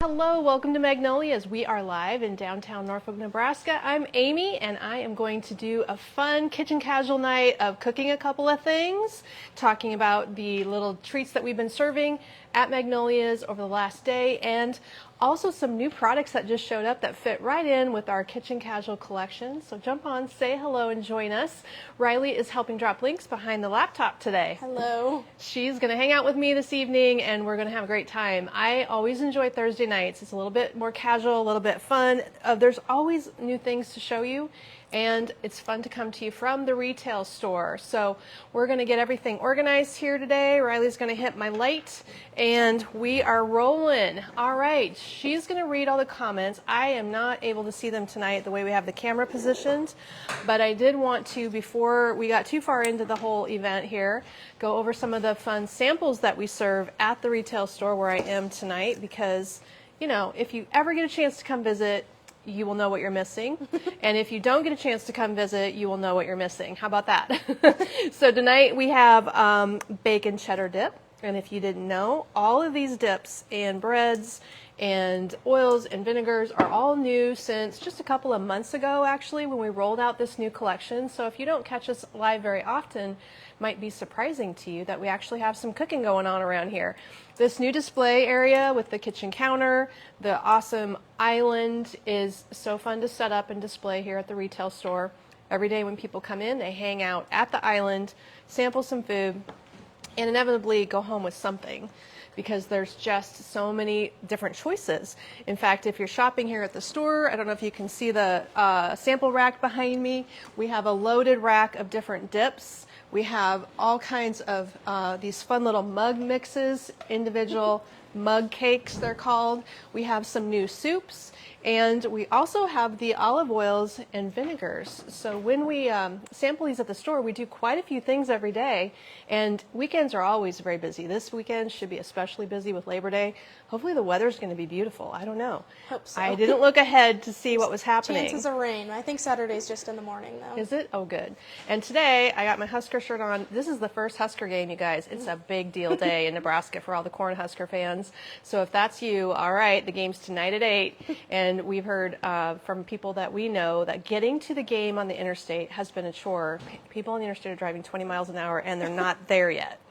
Hello, welcome to Magnolias. We are live in downtown Norfolk, Nebraska. I'm Amy, and I am going to do a fun kitchen casual night of cooking a couple of things, talking about the little treats that we've been serving at Magnolias over the last day, and also some new products that just showed up that fit right in with our kitchen casual collection. So jump on, say hello, and join us. Riley is helping drop links behind the laptop today. Hello. She's going to hang out with me this evening, and we're going to have a great time. I always enjoy Thursday nights. It's a little bit more casual, a little bit fun. There's always new things to show you, and it's fun to come to you from the retail store. So we're going to get everything organized here today. Riley's going to hit my light, and we are rolling. All right, she's going to read all the comments. I am not able to see them tonight the way we have the camera positioned, but I did want to, before we got too far into the whole event here, go over some of the fun samples that we serve at the retail store where I am tonight, because, you know, if you ever get a chance to come visit, you will know what you're missing. And if you don't get a chance to come visit, you will know what you're missing. How about that? So tonight we have bacon cheddar dip. And if you didn't know, all of these dips and breads and oils and vinegars are all new since just a couple of months ago, actually, when we rolled out this new collection. So if you don't catch us live very often, it might be surprising to you that we actually have some cooking going on around here. This new display area with the kitchen counter, the awesome island, is so fun to set up and display here at the retail store. Every day when people come in, they hang out at the island, sample some food, and inevitably go home with something, because there's just so many different choices. In fact, if you're shopping here at the store, I don't know if you can see the sample rack behind me. We have a loaded rack of different dips. We have all kinds of these fun little mug mixes, individual mug cakes they're called. We have some new soups, and we also have the olive oils and vinegars. So when we sample these at the store, we do quite a few things every day, and weekends are always very busy. This weekend should be especially busy with Labor Day. Hopefully the weather's going to be beautiful. I don't know. Hope so. I didn't look ahead to see what was happening. Chances of rain. I think Saturday's just in the morning, though. Is it? Oh, good. And today I got my Husker shirt on. This is the first Husker game, you guys. It's a big deal day in Nebraska for all the Cornhusker fans. So if that's you, all right, the game's tonight at 8. And we've heard from people that we know that getting to the game on the interstate has been a chore. People on the interstate are driving 20 miles an hour, and they're not there yet.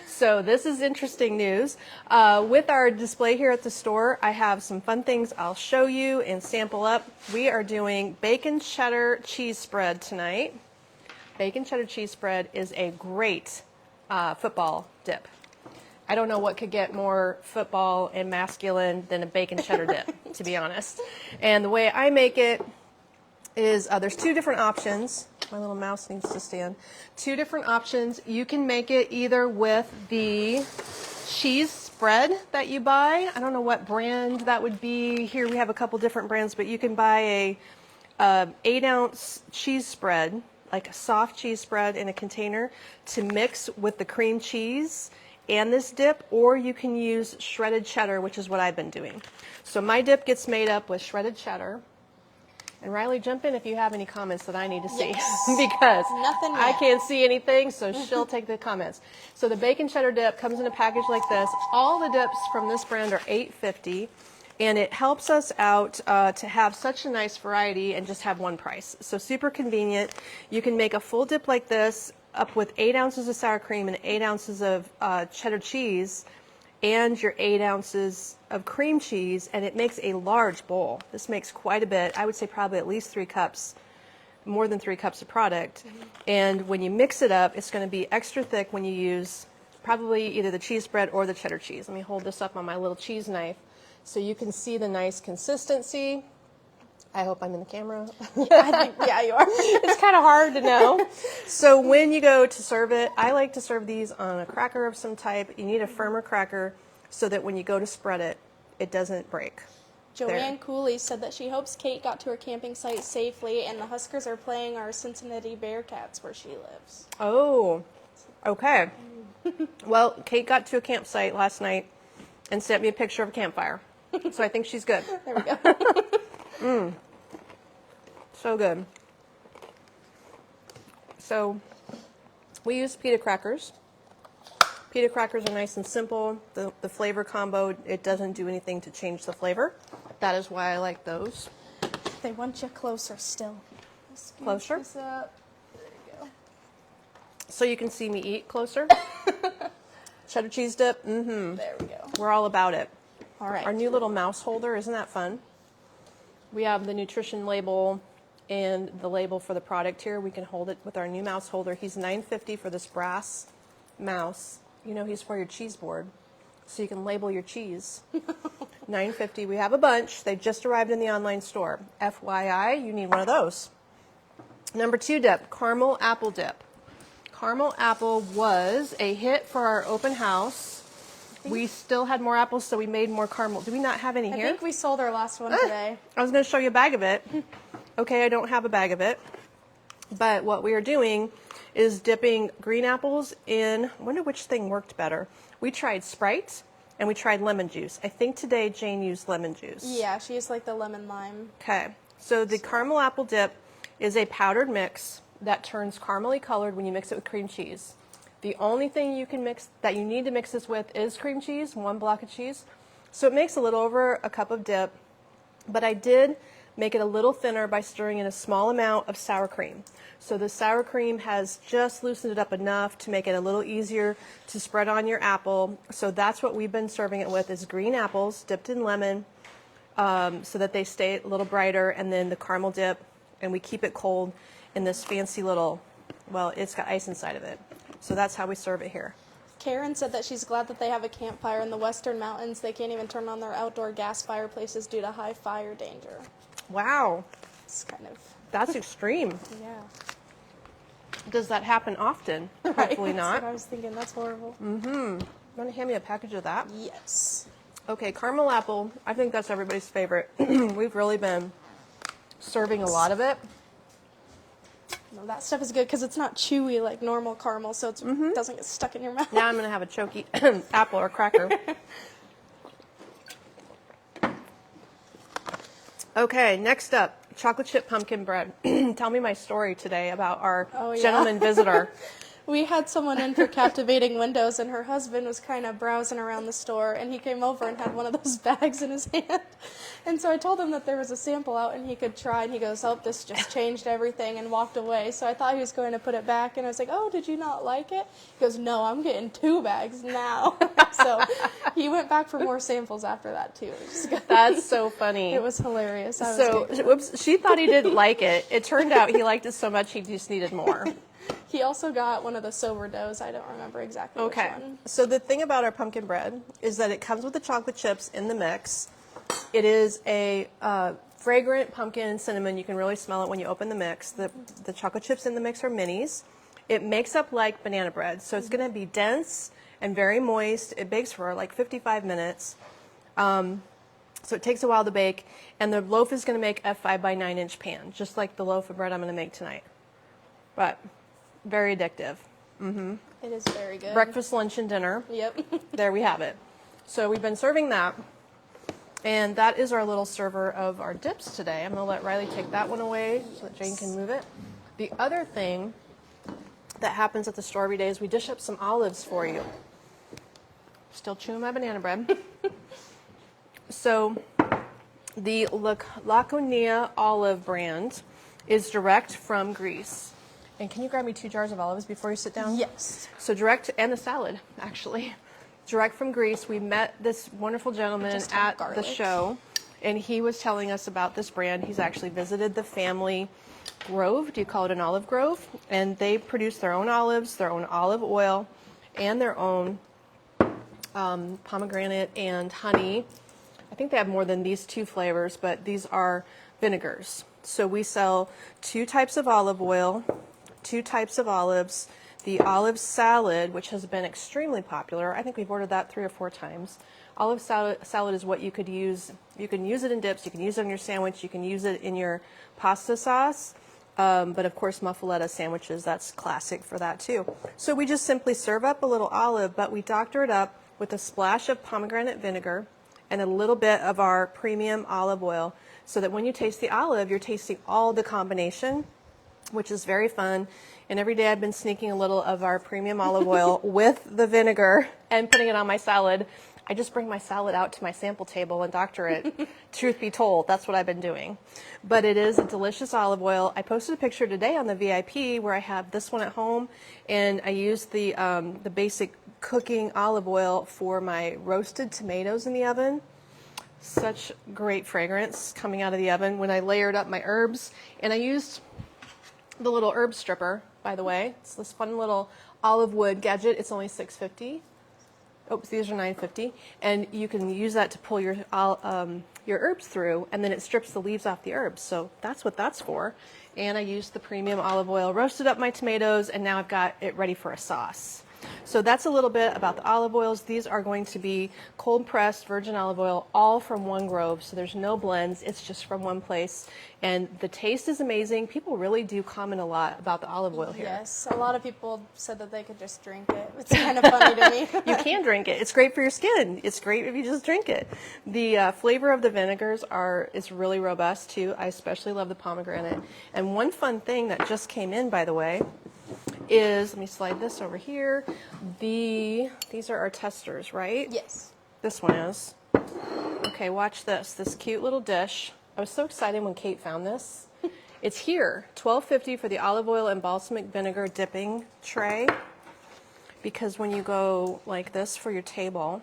So this is interesting news. With our display here at the store, I have some fun things I'll show you and sample up. We are doing bacon cheddar cheese spread tonight. Bacon cheddar cheese spread is a great football dip. I don't know what could get more football and masculine than a bacon cheddar dip, to be honest. And the way I make it is there's two different options. My little mouse needs to stand. Two different options. You can make it either with the cheese spread that you buy. I don't know what brand that would be. Here we have a couple different brands, but you can buy a 8-ounce cheese spread, like a soft cheese spread in a container, to mix with the cream cheese and this dip, or you can use shredded cheddar, which is what I've been doing. So my dip gets made up with shredded cheddar. And Riley, jump in if you have any comments that I need to see. Yes. Because Nothing I yet. can't see anything, so she'll take the comments. So the bacon cheddar dip comes in a package like this. All the dips from this brand are $8.50, and it helps us out to have such a nice variety and just have one price. So super convenient. You can make a full dip like this up with 8 ounces of sour cream and 8 ounces of cheddar cheese, and your 8 ounces of cream cheese, and it makes a large bowl. This makes quite a bit. I would say probably at least 3 cups, more than 3 cups of product. And when you mix it up, it's going to be extra thick when you use probably either the cheese spread or the cheddar cheese. Let me hold this up on my little cheese knife so you can see the nice consistency. I hope I'm in the camera. Yeah, you are. It's kind of hard to know. So when you go to serve it, I like to serve these on a cracker of some type. You need a firmer cracker so that when you go to spread it, it doesn't break. Joanne Cooley said that she hopes Kate got to her camping site safely, and the Huskers are playing our Cincinnati Bearcats where she lives. Oh, okay. Well, Kate got to a campsite last night and sent me a picture of a campfire. So I think she's good. There we go. So good. So we use pita crackers. Pita crackers are nice and simple. The flavor combo, it doesn't do anything to change the flavor. That is why I like those. They want you closer still. Closer? This up. There you go. So you can see me eat closer. Cheddar cheese dip, There we go. we're all about it. All right. Our new little mouse holder, isn't that fun? We have the nutrition label and the label for the product here. We can hold it with our new mouse holder. He's $9.50 for this brass mouse. You know, he's for your cheese board, so you can label your cheese. $9.50. We have a bunch. They just arrived in the online store. FYI, you need one of those. Number 2 dip, caramel apple dip. Caramel apple was a hit for our open house. We still had more apples, so we made more caramel. Do we not have any I here? think we sold our last one today. I was going to show you a bag of it. Okay, I don't have a bag of it. But what we are doing is dipping green apples in, I wonder which thing worked better. We tried Sprite and we tried lemon juice. I think today Jane used lemon juice. Yeah, she used like the lemon lime. Okay, so the caramel apple dip is a powdered mix that turns caramely colored when you mix it with cream cheese. The only thing you can mix that you need to mix this with is cream cheese, 1 block of cheese. So it makes a little over a cup of dip, but I did make it a little thinner by stirring in a small amount of sour cream. So the sour cream has just loosened it up enough to make it a little easier to spread on your apple. So that's what we've been serving it with, is green apples dipped in lemon, so that they stay a little brighter, and then the caramel dip, and we keep it cold in this fancy little, well, it's got ice inside of it. So that's how we serve it here. Karen said that she's glad that they have a campfire in the Western Mountains. They can't even turn on their outdoor gas fireplaces due to high fire danger. Wow, It's kind of, that's extreme. yeah. Does that happen often? Right, Hopefully that's not. what I was thinking. That's horrible. Want to hand me a package of that? Yes. Okay, caramel apple. I think that's everybody's favorite. We've really been serving a lot of it. No, that stuff is good because it's not chewy like normal caramel, so it doesn't get stuck in your mouth. Now I'm going to have a choky apple or cracker. Okay, next up, chocolate chip pumpkin bread. Tell me my story today about our gentleman visitor. We had someone in for Captivating Windows, and her husband was kind of browsing around the store, and he came over and had one of those bags in his hand. And so I told him that there was a sample out and he could try, and he goes, oh, this just changed everything, and walked away. So I thought he was going to put it back, and I was like, oh, did you not like it? He goes, no, I'm getting 2 bags now. So he went back for more samples after that, too. That's so funny. It was hilarious. So, whoops, she thought he didn't like it. It turned out he liked it so much he just needed more. He also got one of the sober doughs. I don't remember exactly which one. So the thing about our pumpkin bread is that it comes with the chocolate chips in the mix. It is a fragrant pumpkin and cinnamon. You can really smell it when you open the mix. The chocolate chips in the mix are minis. It makes up like banana bread. So it's going to be dense and very moist. It bakes for like 55 minutes. So it takes a while to bake. And the loaf is going to make a 5 by 9 inch pan, just like the loaf of bread I'm going to make tonight. But very addictive. It is very good. Breakfast, lunch, and dinner. Yep. There we have it. So we've been serving that. And that is our little server of our dips today. I'm going to let Riley take that one away so that Jane can move it. The other thing that happens at the store every day is we dish up some olives for you. Still chewing my banana bread. So the Laconia olive brand is direct from Greece. And can you grab me 2 jars of olives before you sit down? Yes. So direct, and a salad, actually. Direct from Greece. We met this wonderful gentleman at the show, and he was telling us about this brand. He's actually visited the family grove. Do you call it an olive grove? And they produce their own olives, their own olive oil, and their own pomegranate and honey. I think they have more than these 2 flavors, but these are vinegars. So we sell 2 types of olive oil, 2 types of olives, the olive salad, which has been extremely popular. I think we've ordered that 3 or 4 times. Olive salad is what you could use. You can use it in dips, you can use it on your sandwich, you can use it in your pasta sauce. But of course, muffaletta sandwiches, that's classic for that too. So we just simply serve up a little olive, but we doctor it up with a splash of pomegranate vinegar and a little bit of our premium olive oil, so that when you taste the olive, you're tasting all the combination which is very fun. And every day I've been sneaking a little of our premium olive oil with the vinegar and putting it on my salad. I just bring my salad out to my sample table and doctor it. Truth be told, that's what I've been doing. But it is a delicious olive oil. I posted a picture today on the VIP where I have this one at home, and I used the basic cooking olive oil for my roasted tomatoes in the oven. Such great fragrance coming out of the oven when I layered up my herbs. And I used the little herb stripper, by the way. It's this fun little olive wood gadget. It's only $6.50. Oops, these are $9.50, and you can use that to pull your herbs through, and then it strips the leaves off the herbs. So that's what that's for. And I used the premium olive oil, roasted up my tomatoes, and now I've got it ready for a sauce. So that's a little bit about the olive oils. These are going to be cold pressed virgin olive oil, all from one grove. So there's no blends. It's just from one place. And the taste is amazing. People really do comment a lot about the olive oil here. Yes, a lot of people said that they could just drink it. It's kind of funny to me. You can drink it. It's great for your skin. It's great if you just drink it. The flavor of the vinegars is really robust too. I especially love the pomegranate. And one fun thing that just came in, by the way, is, let me slide this over here. These are our testers, right? Yes. This one is. Okay, watch this. This cute little dish. I was so excited when Kate found this. It's here, $12.50 for the olive oil and balsamic vinegar dipping tray. Because when you go like this for your table,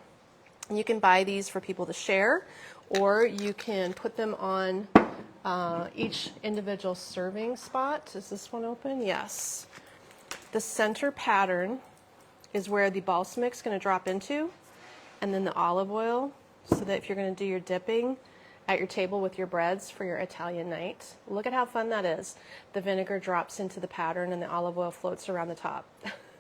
you can buy these for people to share, or you can put them on each individual serving spot. Is this one open? Yes. The center pattern is where the balsamic's going to drop into, and then the olive oil, so that if you're going to do your dipping at your table with your breads for your Italian night, look at how fun that is. The vinegar drops into the pattern and the olive oil floats around the top.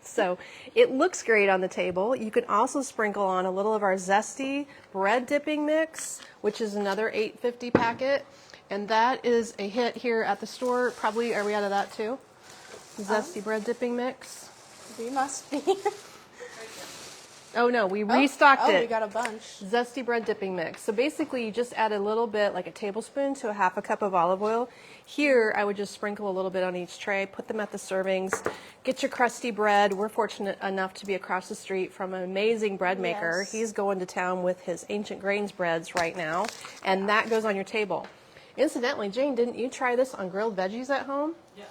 So it looks great on the table. You can also sprinkle on a little of our zesty bread dipping mix, which is another $8.50 packet, and that is a hit here at the store. Probably, are we out of that too? Zesty bread dipping mix. We must be. Oh no, we restocked it. Oh, we got a bunch. Zesty bread dipping mix. So basically you just add a little bit, like a tablespoon to a half a cup of olive oil. Here I would just sprinkle a little bit on each tray, put them at the servings, get your crusty bread. We're fortunate enough to be across the street from an amazing bread maker. Yes. He's going to town with his Ancient Grains breads right now, and that goes on your table. Incidentally, Jane, didn't you try this on grilled veggies at home? Yes.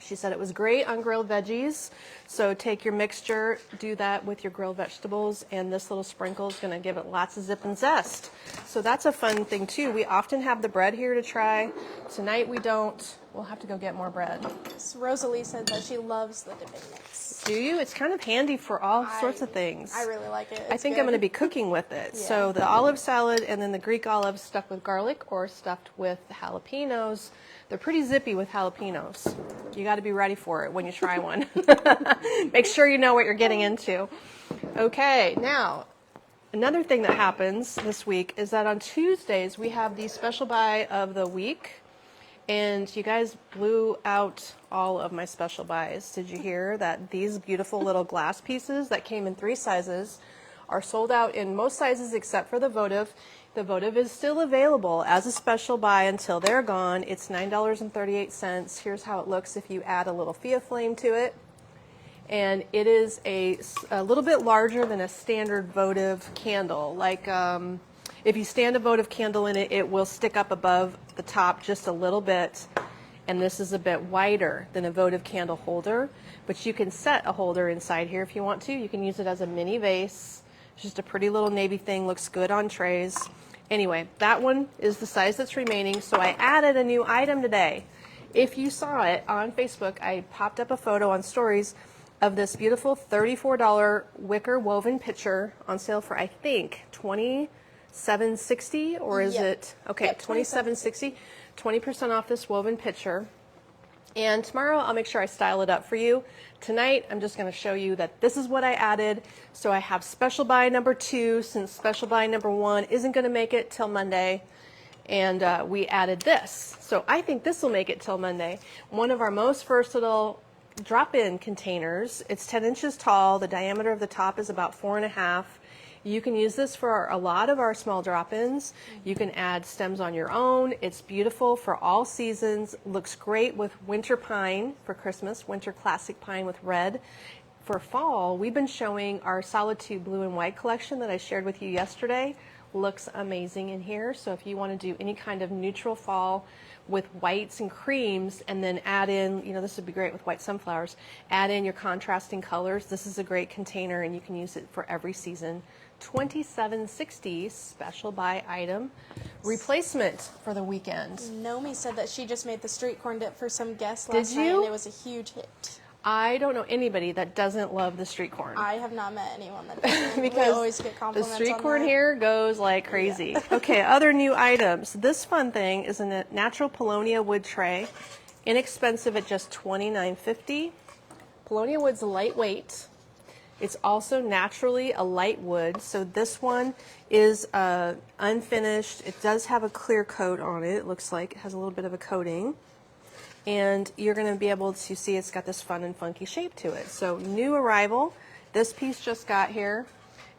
She said it was great on grilled veggies. So take your mixture, do that with your grilled vegetables, and this little sprinkle is going to give it lots of zip and zest. So that's a fun thing too. We often have the bread here to try. Tonight we don't. We'll have to go get more bread. So Rosalie said that she loves the dipping mix. Do you? It's kind of handy for all sorts of things. I really like it. I think I'm going to be cooking with it. Yeah. So the olive salad and then the Greek olives stuffed with garlic or stuffed with jalapenos. They're pretty zippy with jalapenos. You got to be ready for it when you try one. Make sure you know what you're getting into. Okay, now another thing that happens this week is that on Tuesdays we have the special buy of the week. And you guys blew out all of my special buys. Did you hear that these beautiful little glass pieces that came in 3 sizes are sold out in most sizes except for the votive. The votive is still available as a special buy until they're gone. It's $9.38. Here's how it looks if you add a little Fia flame to it. And it is a little bit larger than a standard votive candle. Like if you stand a votive candle in it, it will stick up above the top just a little bit. And this is a bit wider than a votive candle holder. But you can set a holder inside here if you want to. You can use it as a mini vase. It's just a pretty little navy thing. Looks good on trays. Anyway, that one is the size that's remaining. So I added a new item today. If you saw it on Facebook, I popped up a photo on stories of this beautiful $34 wicker woven pitcher on sale for, I think, $27.60, or is it? Okay, Yep, $27.60. 20% off this woven pitcher. And tomorrow I'll make sure I style it up for you. Tonight I'm just going to show you that this is what I added. So I have special buy number 2 since special buy number 1 isn't going to make it till Monday. And we added this. So I think this will make it till Monday. One of our most versatile drop-in containers. It's 10 inches tall. The diameter of the top is about 4.5. You can use this for a lot of our small drop-ins. You can add stems on your own. It's beautiful for all seasons. Looks great with winter pine for Christmas, winter classic pine with red. For fall, we've been showing our Solitude blue and white collection that I shared with you yesterday. Looks amazing in here. So if you want to do any kind of neutral fall with whites and creams, and then add in, this would be great with white sunflowers, add in your contrasting colors. This is a great container, and you can use it for every season. $27.60 special buy item replacement for the weekend. Nomi said that she just made the street corn dip for some guests Did last night, you? and it was a huge hit. I don't know anybody that doesn't love the street corn. I have not met anyone that doesn't. Because we always get the compliments street on corn that. here goes like crazy. Okay, other new items. This fun thing is a natural Paulownia wood tray. Inexpensive at just $29.50. Paulownia wood's lightweight. It's also naturally a light wood. So this one is unfinished. It does have a clear coat on it. It looks like it has a little bit of a coating. And you're going to be able to see it's got this fun and funky shape to it. So new arrival. This piece just got here.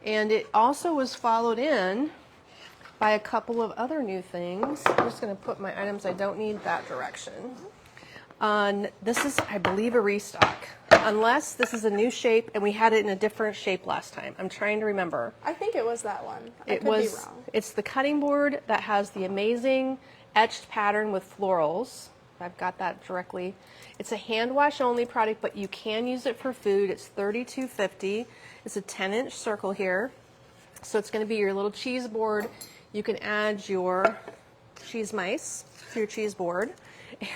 And it also was followed in by a couple of other new things. I'm just going to put my items I don't need that direction. This is, I believe, a restock. Unless this is a new shape and we had it in a different shape last time. I'm trying to remember. I think it was that one. I It could be was. wrong. It's the cutting board that has the amazing etched pattern with florals. I've got that directly. It's a hand wash only product, but you can use it for food. It's $32.50. It's a 10-inch circle here. So it's going to be your little cheese board. You can add your cheese mice to your cheese board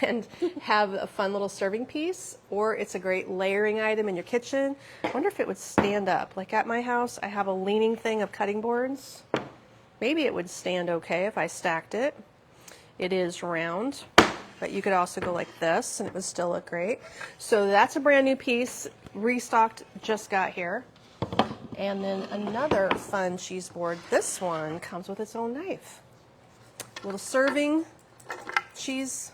and have a fun little serving piece, or it's a great layering item in your kitchen. I wonder if it would stand up. Like at my house, I have a leaning thing of cutting boards. Maybe it would stand okay if I stacked it. It is round, but you could also go like this and it would still look great. So that's a brand new piece, restocked, just got here. And then another fun cheese board. This one comes with its own knife. Little serving cheese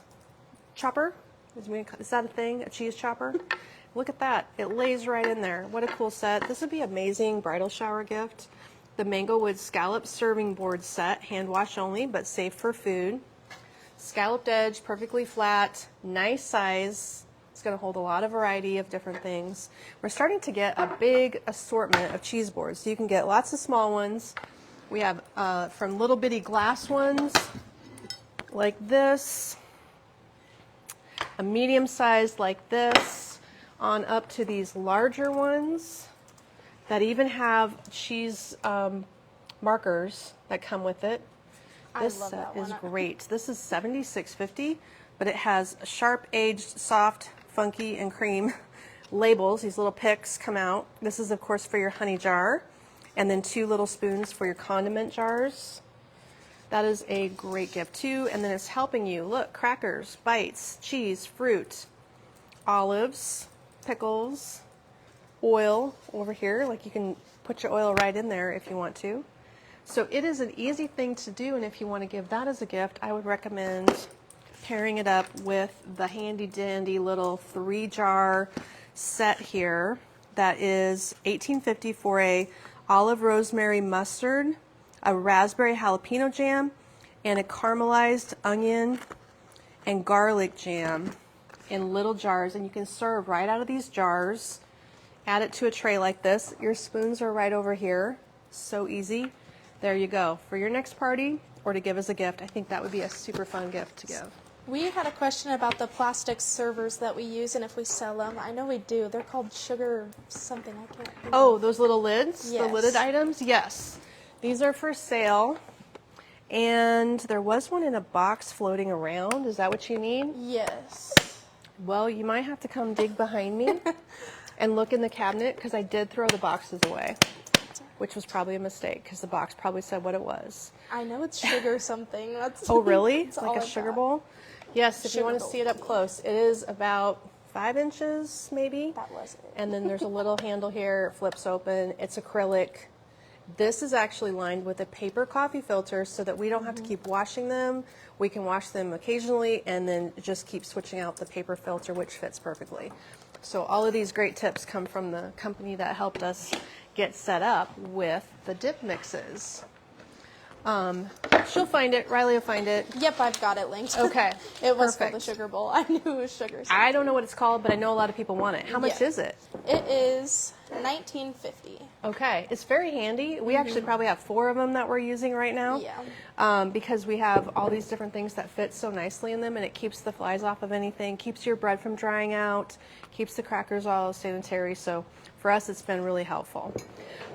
chopper. Is that a thing? A cheese chopper? Look at that. It lays right in there. What a cool set. This would be an amazing bridal shower gift. The Mangowood Scallop Serving Board Set, hand wash only, but safe for food. Scalloped edge, perfectly flat, nice size. It's going to hold a lot of variety of different things. We're starting to get a big assortment of cheese boards. So you can get lots of small ones. We have from little bitty glass ones like this, a medium sized like this, on up to these larger ones that even have cheese markers that come with it. This love set that is one. great. This is $76.50, but it has sharp, aged, soft, funky, and cream labels. These little picks come out. This is, of course, for your honey jar, and then 2 little spoons for your condiment jars. That is a great gift, too. And then it's helping you. Look, crackers, bites, cheese, fruit, olives, pickles, oil over here. Like you can put your oil right in there if you want to. So it is an easy thing to do, and if you want to give that as a gift, I would recommend pairing it up with the handy dandy little 3-jar set here that is $18.50 for a olive rosemary mustard, a raspberry jalapeno jam, and a caramelized onion and garlic jam in little jars. And you can serve right out of these jars. Add it to a tray like this. Your spoons are right over here. So easy. There you go. For your next party or to give as a gift, I think that would be a super fun gift to give. We had a question about the plastic servers that we use and if we sell them. I know we do. They're called sugar something. I can't think Oh, of. those little lids? Yes. The lidded items? Yes. These are for sale. And there was one in a box floating around. Is that what you need? Yes. Well, you might have to come dig behind me and look in the cabinet because I did throw the boxes away, which was probably a mistake because the box probably said what it was. I know it's sugar something. That's Oh, really? that's all Like a I've sugar got. bowl? Yes, if you Sugar want to bowl. see it up close. It is about 5 inches, maybe. That was it. And then there's a little handle here. It flips open. It's acrylic. This is actually lined with a paper coffee filter so that we don't have to keep washing them. We can wash them occasionally and then just keep switching out the paper filter, which fits perfectly. So all of these great tips come from the company that helped us get set up with the dip mixes. She'll find it. Riley will find it. Yep, I've got it linked. Okay. It was Perfect. called the Sugar Bowl. I knew it was sugar. I don't know what it's called, but I know a lot of people want it. How much Yeah. is it? It is $19.50. Okay. It's very handy. We actually probably have 4 of them that we're using right now. Yeah. Because we have all these different things that fit so nicely in them, and it keeps the flies off of anything, keeps your bread from drying out, keeps the crackers all sanitary. So for us, it's been really helpful.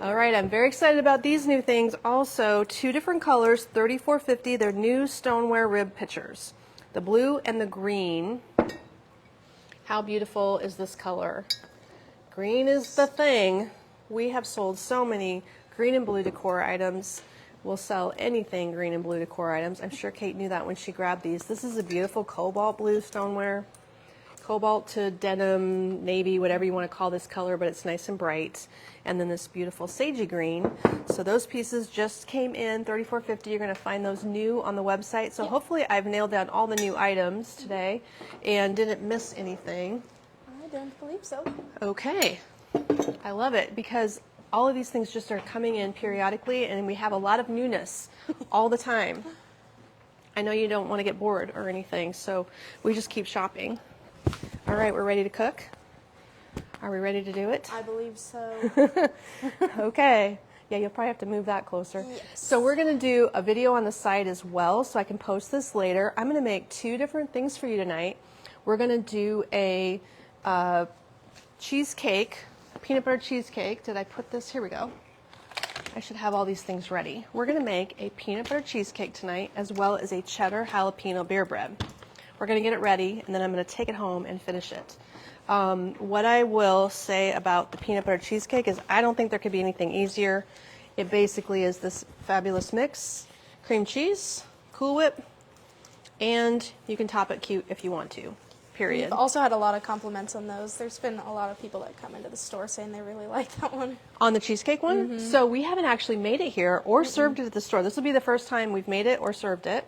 All right, I'm very excited about these new things. Also, 2 different colors, $34.50. They're new stoneware rib pitchers, the blue and the green. How beautiful is this color? Green is the thing. We have sold so many green and blue decor items. We'll sell anything green and blue decor items. I'm sure Kate knew that when she grabbed these. This is a beautiful cobalt blue stoneware. Cobalt to denim, navy, whatever you want to call this color, but it's nice and bright. And then this beautiful sagey green. So those pieces just came in, $34.50. You're going to find those new on the website. So hopefully I've nailed down all the new items today and didn't miss anything. I don't believe so. Okay. I love it because all of these things just are coming in periodically, and we have a lot of newness all the time. I know you don't want to get bored or anything, so we just keep shopping. All right, we're ready to cook. Are we ready to do it? I believe so. Okay. Yeah, you'll probably have to move that closer. Yes. So we're going to do a video on the side as well, so I can post this later. I'm going to make 2 different things for you tonight. We're going to do a cheesecake, a peanut butter cheesecake. Did I put this? Here we go. I should have all these things ready. We're going to make a peanut butter cheesecake tonight, as well as a cheddar jalapeno beer bread. We're going to get it ready, and then I'm going to take it home and finish it. What I will say about the peanut butter cheesecake is I don't think there could be anything easier. It basically is this fabulous mix, cream cheese, Cool Whip, and you can top it cute if you want to, period. We've also had a lot of compliments on those. There's been a lot of people that come into the store saying they really like that one. On the cheesecake one? So we haven't actually made it here or served it at the store. This will be the first time we've made it or served it.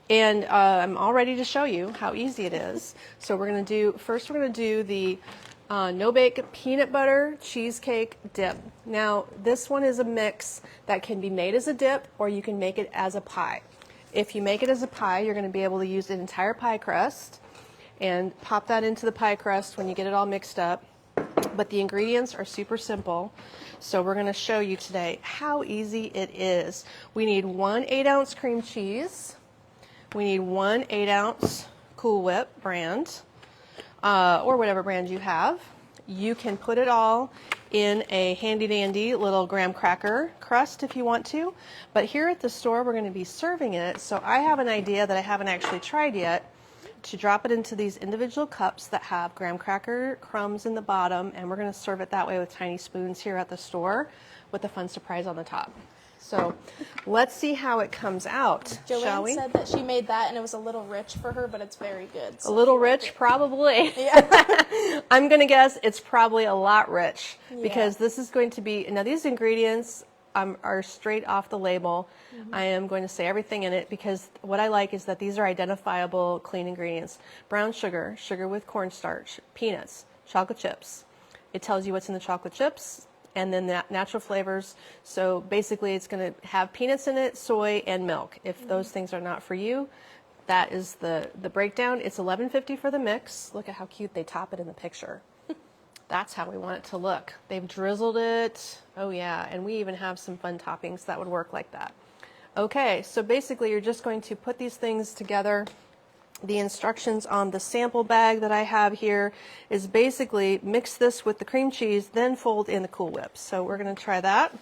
And I'm all ready to show you how easy it is. So we're going to do the no-bake peanut butter cheesecake dip. Now, this one is a mix that can be made as a dip, or you can make it as a pie. If you make it as a pie, you're going to be able to use an entire pie crust and pop that into the pie crust when you get it all mixed up. But the ingredients are super simple. So we're going to show you today how easy it is. We need 1 8-ounce cream cheese. We need 1 8-ounce Cool Whip brand, or whatever brand you have. You can put it all in a handy-dandy little graham cracker crust if you want to. But here at the store, we're going to be serving it. So I have an idea that I haven't actually tried yet, to drop it into these individual cups that have graham cracker crumbs in the bottom, and we're going to serve it that way with tiny spoons here at the store with a fun surprise on the top. So let's see how it comes out, shall we? Joanne said that she made that and it was a little rich for her, but it's very good. A little rich, probably. Yeah. I'm going to guess it's probably a lot rich because this is going to be, now these ingredients are straight off the label. I am going to say everything in it because what I like is that these are identifiable, clean ingredients. Brown sugar, sugar with cornstarch, peanuts, chocolate chips. It tells you what's in the chocolate chips, and then natural flavors. So basically it's going to have peanuts in it, soy, and milk. If those things are not for you, that is the breakdown. It's $11.50 for the mix. Look at how cute they top it in the picture. That's how we want it to look. They've drizzled it. Oh yeah, and we even have some fun toppings that would work like that. Okay, so basically you're just going to put these things together. The instructions on the sample bag that I have here is basically mix this with the cream cheese, then fold in the Cool Whip. So we're going to try that.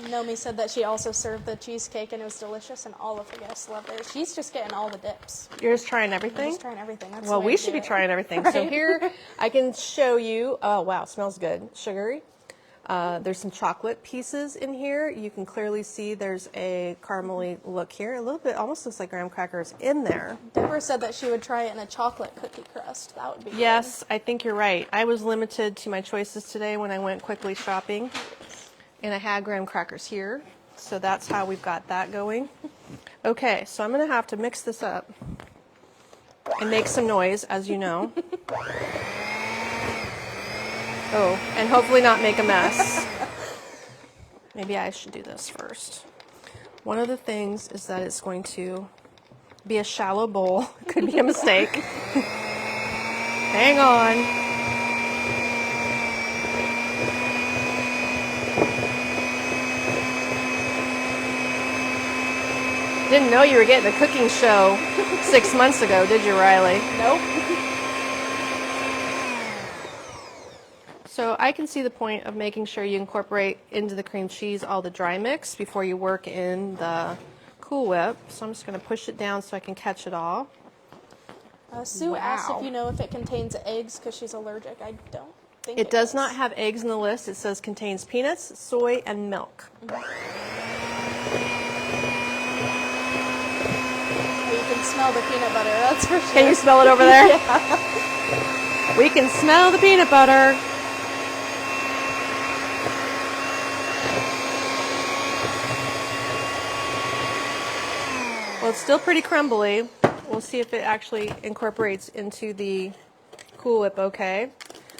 Nomi said that she also served the cheesecake and it was delicious and all of her guests loved it. She's just getting all the dips. You're just trying everything? I'm just trying everything. That's Well, the way we to should do be it. trying everything. So Right. here I can show you. Oh, wow, smells good. Sugary. There's some chocolate pieces in here. You can clearly see there's a caramely look here. A little bit, almost looks like graham crackers in there. Deborah said that she would try it in a chocolate cookie crust. That would be Yes, I think you're right. I was limited to my choices today when I went quickly shopping. And I had graham crackers here. So that's how we've got that going. Okay, so I'm going to have to mix this up and make some noise, as you know. Oh, and hopefully not make a mess. Maybe I should do this first. One of the things is that it's going to be a shallow bowl. Could be a mistake. Hang on. Didn't know you were getting a cooking show 6 months ago, did you, Riley? Nope. So I can see the point of making sure you incorporate into the cream cheese all the dry mix before you work in the Cool Whip. So I'm just going to push it down so I can catch it all. Sue asked Wow. if you know if it contains eggs because she's allergic. I don't think It does not have eggs in the list. It says contains peanuts, soy, and milk. Oh, you can smell the peanut butter, that's for sure. Can you smell it over there? Yeah. We can smell the peanut butter. Well, it's still pretty crumbly. We'll see if it actually incorporates into the Cool Whip okay.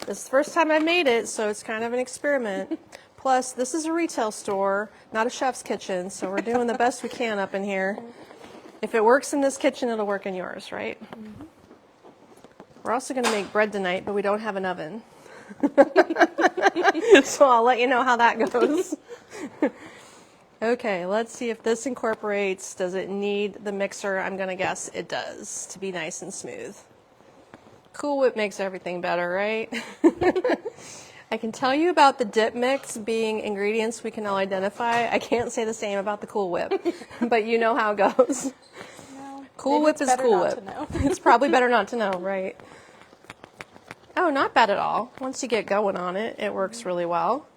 This is the first time I've made it, so it's kind of an experiment. Plus, this is a retail store, not a chef's kitchen, so we're doing the best we can up in here. If it works in this kitchen, it'll work in yours, right? Mm-hmm. We're also going to make bread tonight, but we don't have an oven. So I'll let you know how that goes. Okay, let's see if this incorporates. Does it need the mixer? I'm going to guess it does to be nice and smooth. Cool Whip makes everything better, right? I can tell you about the dip mix being ingredients we can all identify. I can't say the same about the Cool Whip, but you know how it goes. No, Cool Whip is Cool Whip. It's probably better not to know, right? Oh, not bad at all. Once you get going on it, it works really well.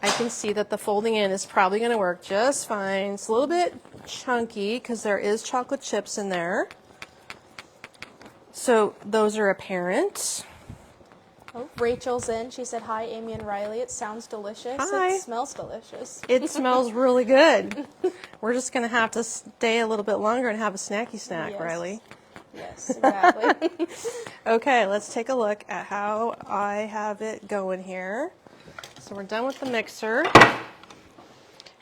I can see that the folding in is probably going to work just fine. It's a little bit chunky because there is chocolate chips in there. So those are apparent. Oh, Rachel's in. She said, hi, Amy and Riley. It sounds delicious. Hi. It smells delicious. It smells really good. We're just going to have to stay a little bit longer and have a snacky snack, Yes. Riley. Yes, exactly. Okay, let's take a look at how I have it going here. So we're done with the mixer.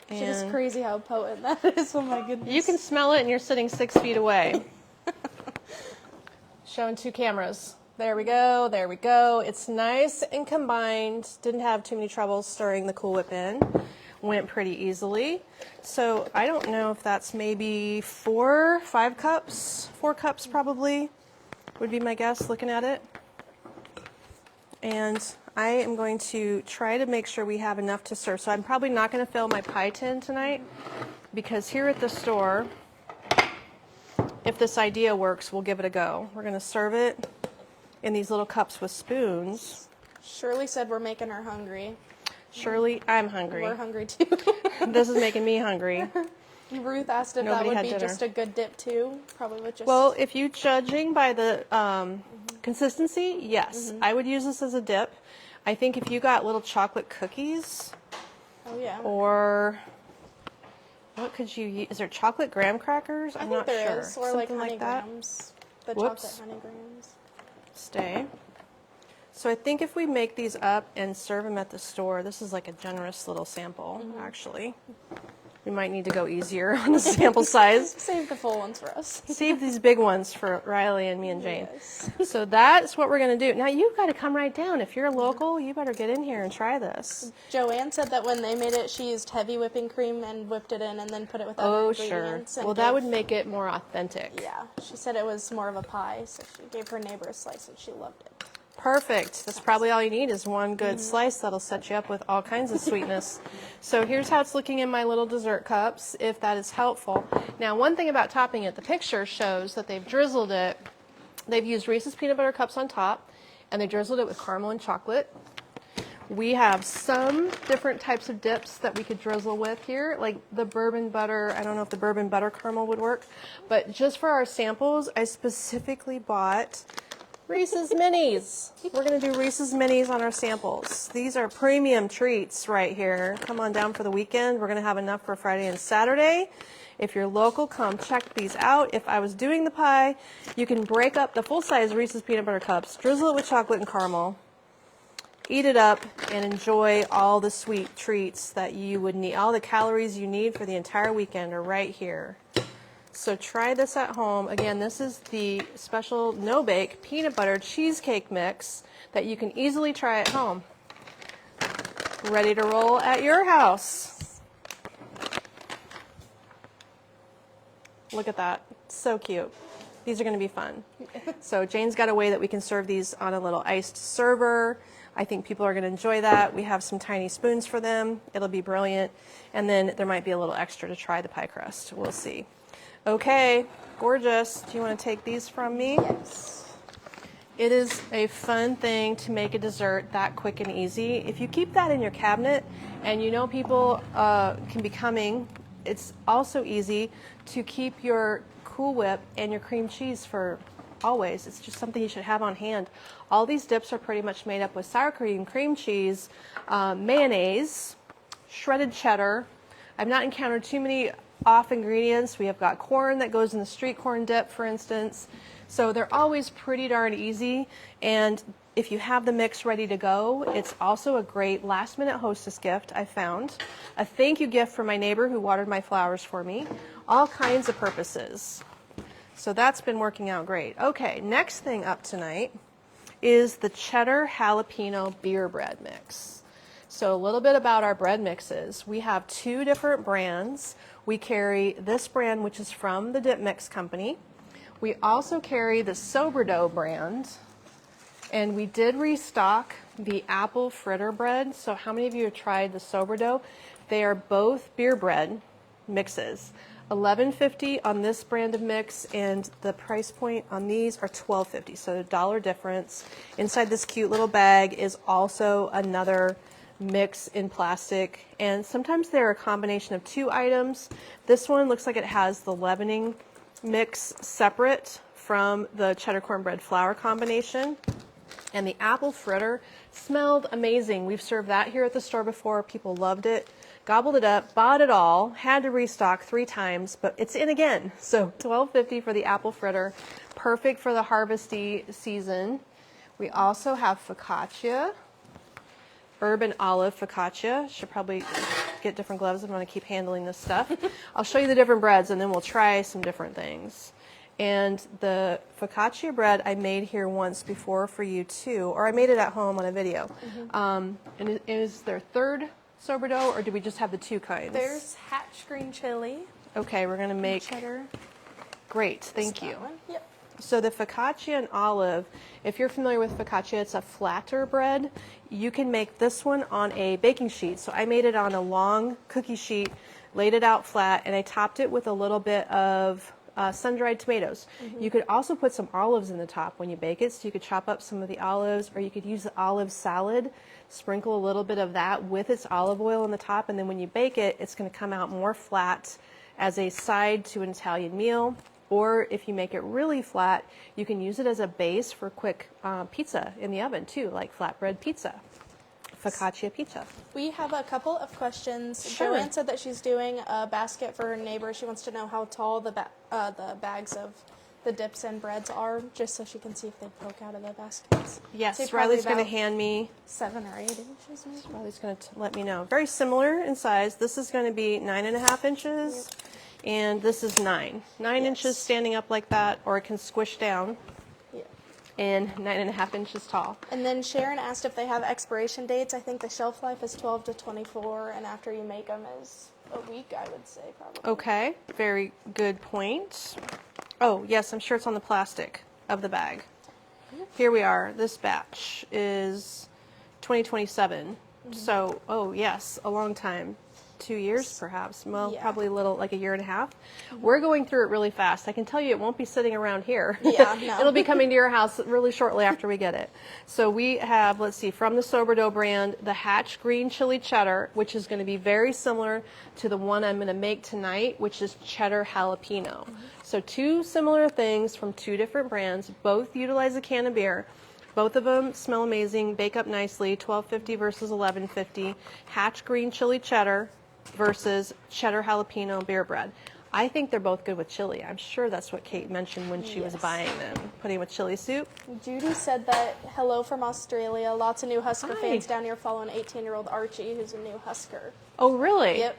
It is And crazy how potent that is. Oh my goodness. you can smell it and you're sitting 6 feet away. Showing 2 cameras. There we go, there we go. It's nice and combined. Didn't have too many trouble stirring the Cool Whip in. Went pretty easily. So I don't know if that's maybe 5 cups. 4 cups probably would be my guess looking at it. And I am going to try to make sure we have enough to serve. So I'm probably not going to fill my pie tin tonight because here at the store, if this idea works, we'll give it a go. We're going to serve it in these little cups with spoons. Shirley said we're making her hungry. Shirley, I'm hungry. We're hungry too. This is making me hungry. Ruth asked if Nobody that would had be dinner. just a good dip too. Probably with just. Well, if you judging by the consistency, yes, I would use this as a dip. I think if you got little chocolate cookies, oh yeah. or what could you use? Is there chocolate graham crackers? I I'm think not there sure. is, or like Something honey like that. grams. The Whoops. chocolate honey grams. Stay. So I think if we make these up and serve them at the store, this is like a generous little sample, actually. We might need to go easier on the sample size. Save the full ones for us. Save these big ones for Riley and me and Jane. Yes. So that's what we're going to do. Now you've got to come right down. If you're local, you better get in here and try this. Joanne said that when they made it, she used heavy whipping cream and whipped it in and then put it with other Oh, sure. ingredients. And Well, that gave- would make it more authentic. Yeah, she said it was more of a pie, so she gave her neighbor a slice and she loved it. Perfect. That's probably all you need is one good slice that'll set you up with all kinds of sweetness. So here's how it's looking in my little dessert cups, if that is helpful. Now, one thing about topping it, the picture shows that they've drizzled it. They've used Reese's peanut butter cups on top, and they drizzled it with caramel and chocolate. We have some different types of dips that we could drizzle with here, like the bourbon butter. I don't know if the bourbon butter caramel would work, but just for our samples, I specifically bought Reese's Minis. We're going to do Reese's Minis on our samples. These are premium treats right here. Come on down for the weekend. We're going to have enough for Friday and Saturday. If you're local, come check these out. If I was doing the pie, you can break up the full-size Reese's peanut butter cups, drizzle it with chocolate and caramel, eat it up and enjoy all the sweet treats that you would need. All the calories you need for the entire weekend are right here. So try this at home. Again, this is the special no-bake peanut butter cheesecake mix that you can easily try at home. Ready to roll at your house. Look at that. So cute. These are going to be fun. So Jane's got a way that we can serve these on a little iced server. I think people are going to enjoy that. We have some tiny spoons for them. It'll be brilliant. And then there might be a little extra to try the pie crust. We'll see. Okay, gorgeous. Do you want to take these from me? Yes. It is a fun thing to make a dessert that quick and easy. If you keep that in your cabinet and you know people can be coming, it's also easy to keep your Cool Whip and your cream cheese for always. It's just something you should have on hand. All these dips are pretty much made up with sour cream, cream cheese, mayonnaise, shredded cheddar. I've not encountered too many off ingredients. We have got corn that goes in the street corn dip, for instance. So they're always pretty darn easy. And if you have the mix ready to go, it's also a great last minute hostess gift, I found. A thank you gift for my neighbor who watered my flowers for me. All kinds of purposes. So that's been working out great. Okay, next thing up tonight is the cheddar jalapeno beer bread mix. So a little bit about our bread mixes. We have two different brands. We carry this brand, which is from the Dip Mix Company. We also carry the Sourdough brand, and we did restock the apple fritter bread. So how many of you have tried the Sourdough? They are both beer bread mixes. $11.50 on this brand of mix, and the price point on these are $12.50, so $1 difference. Inside this cute little bag is also another mix in plastic, and sometimes they're a combination of two items. This one looks like it has the leavening mix separate from the cheddar cornbread flour combination. And the apple fritter smelled amazing. We've served that here at the store before. People loved it, gobbled it up, bought it all, had to restock 3 times, but it's in again. So $12.50 for the apple fritter, perfect for the harvesty season. We also have focaccia, herb and olive focaccia. Should probably get different gloves if I'm going to keep handling this stuff. I'll show you the different breads and then we'll try some different things. And the focaccia bread I made here once before for you too, or I made it at home on a video. And is there third sourdough, or do we just have the 2 kinds? There's Hatch green chili. Okay, we're going to make Cheddar. Great, thank you. One. Yep. So the focaccia and olive, if you're familiar with focaccia, it's a flatter bread. You can make this one on a baking sheet. So I made it on a long cookie sheet, laid it out flat, and I topped it with a little bit of sun-dried tomatoes. You could also put some olives in the top when you bake it, so you could chop up some of the olives, or you could use the olive salad, sprinkle a little bit of that with its olive oil on the top, and then when you bake it, it's going to come out more flat as a side to an Italian meal. Or if you make it really flat, you can use it as a base for quick pizza in the oven too, like flatbread pizza. Focaccia pizza. We have a couple of questions. Sure. Joanne said that she's doing a basket for her neighbor. She wants to know how tall the bags of the dips and breads are, just so she can see if they poke out of the baskets. Yes, So probably Riley's going to about hand me. 7 or 8 inches, maybe. Riley's going to let me know. Very similar in size. This is going to be 9.5 inches, and this is 9. 9 inches standing up like that, or it can squish down. And 9.5 inches tall. And then Sharon asked if they have expiration dates. I think the shelf life is 12 to 24, and after you make them is a week, I would say, probably. Okay, very good point. Oh, yes, I'm sure it's on the plastic of the bag. Here we are. This batch is 2027. So, oh, yes, a long time. 2 years, perhaps. Well, Yeah. probably a little, like a year and a half. We're going through it really fast. I can tell you it won't be sitting around here. Yeah, no. It'll be coming to your house really shortly after we get it. So we have, let's see, from the Sourdough brand, the Hatch Green Chili Cheddar, which is going to be very similar to the one I'm going to make tonight, which is Cheddar Jalapeno. So 2 similar things from 2 different brands. Both utilize a can of beer. Both of them smell amazing, bake up nicely, $12.50 versus $11.50. Hatch Green Chili Cheddar versus Cheddar Jalapeno beer bread. I think they're both good with chili. I'm sure that's what Kate mentioned when she was Yes. buying them, putting with chili soup. Judy said that hello from Australia. Lots of new Husker Hi. fans down here following 18-year-old Archie, who's a new Husker. Oh, really? Yep.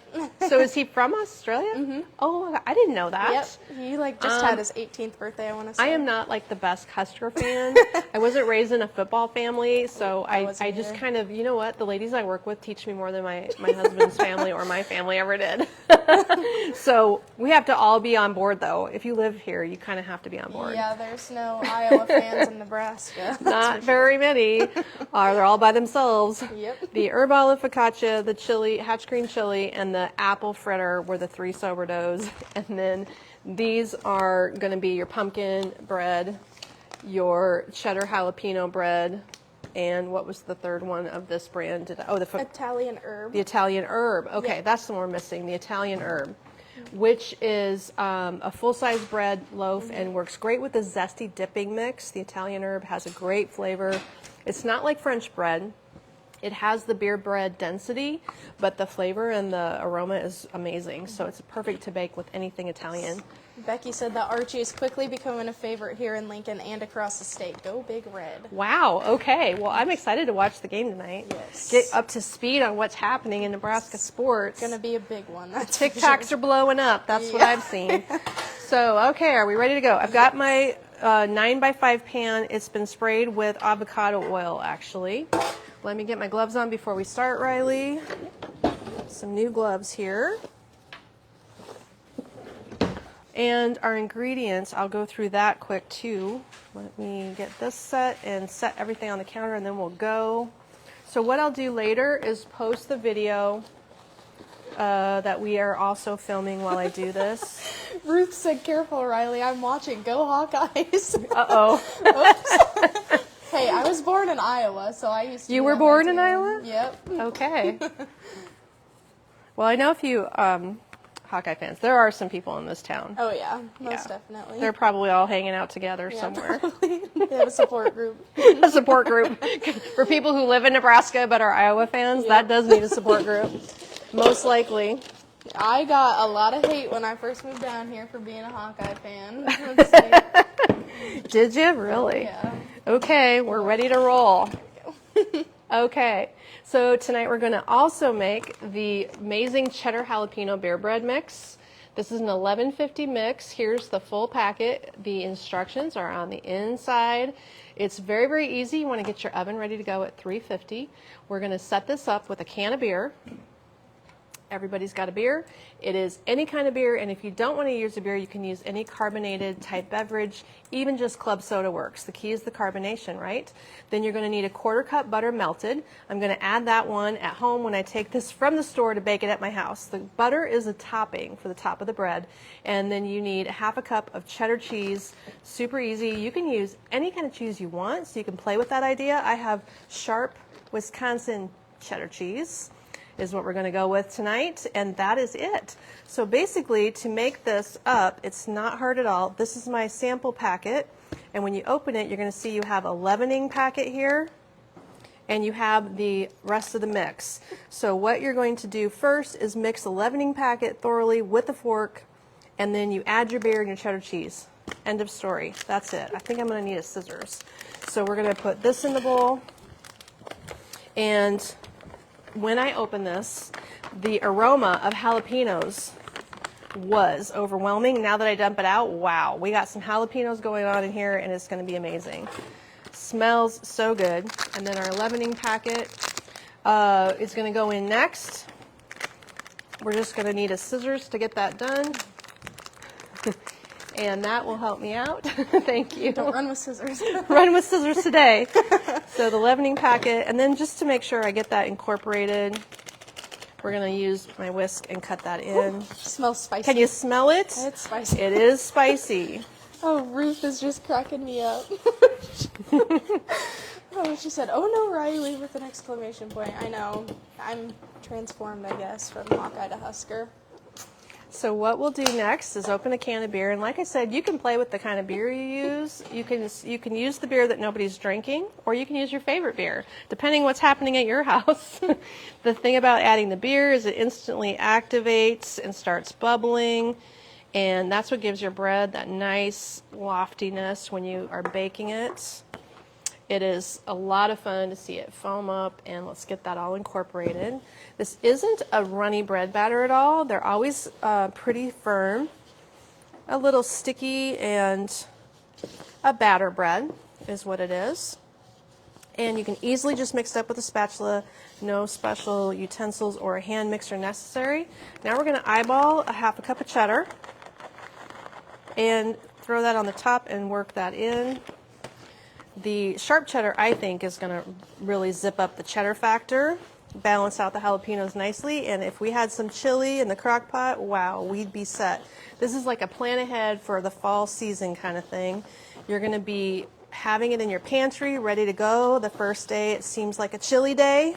So is he from Australia? Mm-hmm. Oh, I didn't know that. Yep. He like just had his 18th birthday, I want to say. I am not like the best Husker fan. I wasn't raised in a football family, so I wasn't just either. kind of, you know what, the ladies I work with teach me more than my husband's family or my family ever did. So we have to all be on board, though. If you live here, you kind of have to be on board. Yeah, there's no Iowa fans in Nebraska. Not very many. They're all by themselves. Yep. The herb olive focaccia, the chili, hatch green chili, and the apple fritter were the 3 sourdoughs. And then these are going to be your pumpkin bread, your cheddar jalapeno bread, and what was the third one of this brand? Italian herb. The Italian herb. Okay, Yeah. that's the one we're missing, the Italian herb, which is a full-size bread loaf and works great with the zesty dipping mix. The Italian herb has a great flavor. It's not like French bread. It has the beer bread density, but the flavor and the aroma is amazing. So it's perfect to bake with anything Italian. Becky said that Archie is quickly becoming a favorite here in Lincoln and across the state. Go Big Red. Wow. Okay. Well, I'm excited to watch the game tonight. Yes. Get up to speed on what's happening in Nebraska sports. Gonna be a big one. That's for TikToks sure. are blowing up. That's what I've seen. So, okay, are we ready to go? I've got my 9x5 pan. It's been sprayed with avocado oil, actually. Let me get my gloves on before we start, Riley. Some new gloves here. And our ingredients, I'll go through that quick too. Let me get this set and set everything on the counter, and then we'll go. So what I'll do later is post the video that we are also filming while I do this. Ruth said, "Careful, Riley. I'm watching. Go Hawkeyes." Uh-oh. Hey, I was born in Iowa, so I used to. You be were on born that in team. Iowa? Yep. Okay. Well, I know a few Hawkeye fans. There are some people in this town. Oh yeah, most Yeah. definitely. They're probably all hanging out together Yeah, somewhere. probably. They have a support group. A support group. For people who live in Nebraska but are Iowa fans, that does need a support group. Most likely. I got a lot of hate when I first moved down here for being a Hawkeye fan. Let's see. Did you? Really? Yeah. Okay, we're ready to roll. Okay, so tonight we're going to also make the amazing cheddar jalapeno beer bread mix. This is an 1150 mix. Here's the full packet. The instructions are on the inside. It's very, very easy. You want to get your oven ready to go at 350. We're going to set this up with a can of beer. Everybody's got a beer. It is any kind of beer, and if you don't want to use a beer, you can use any carbonated type beverage. Even just club soda works. The key is the carbonation, right? Then you're going to need a 1/4 cup butter melted. I'm going to add that one at home when I take this from the store to bake it at my house. The butter is a topping for the top of the bread, and then you need 1/2 cup of cheddar cheese. Super easy. You can use any kind of cheese you want, so you can play with that idea. I have sharp Wisconsin cheddar cheese is what we're going to go with tonight, and that is it. So basically, to make this up, it's not hard at all. This is my sample packet, and when you open it, you're going to see you have a leavening packet here, and you have the rest of the mix. So what you're going to do first is mix the leavening packet thoroughly with a fork, and then you add your beer and your cheddar cheese. End of story. That's it. I think I'm going to need a scissors. So we're going to put this in the bowl, and when I open this, the aroma of jalapenos was overwhelming. Now that I dump it out, wow, we got some jalapenos going on in here, and it's going to be amazing. Smells so good. And then our leavening packet is going to go in next. We're just going to need a scissors to get that done. And that will help me out. Thank you. Don't run with scissors. Run with scissors today. So the leavening packet, and then just to make sure I get that incorporated, we're going to use my whisk and cut that in. Smells spicy. Can you smell it? It's spicy. It is spicy. Oh, Ruth is just cracking me up. Oh, she said, "Oh no, Riley," with an exclamation point. I know. I'm transformed, I guess, from Hawkeye to Husker. So what we'll do next is open a can of beer, and like I said, you can play with the kind of beer you use. You can use the beer that nobody's drinking, or you can use your favorite beer, depending what's happening at your house. The thing about adding the beer is it instantly activates and starts bubbling, And that's what gives your bread that nice loftiness when you are baking it. It is a lot of fun to see it foam up, and let's get that all incorporated. This isn't a runny bread batter at all. They're always pretty firm, a little sticky, and a batter bread is what it is. And you can easily just mix it up with a spatula, no special utensils or a hand mixer necessary. Now we're going to eyeball a half a cup of cheddar and throw that on the top and work that in. The sharp cheddar, I think, is going to really zip up the cheddar factor, balance out the jalapenos nicely, and if we had some chili in the crock pot, wow, we'd be set. This is like a plan ahead for the fall season kind of thing. You're going to be having it in your pantry, ready to go. The first day it seems like a chilly day.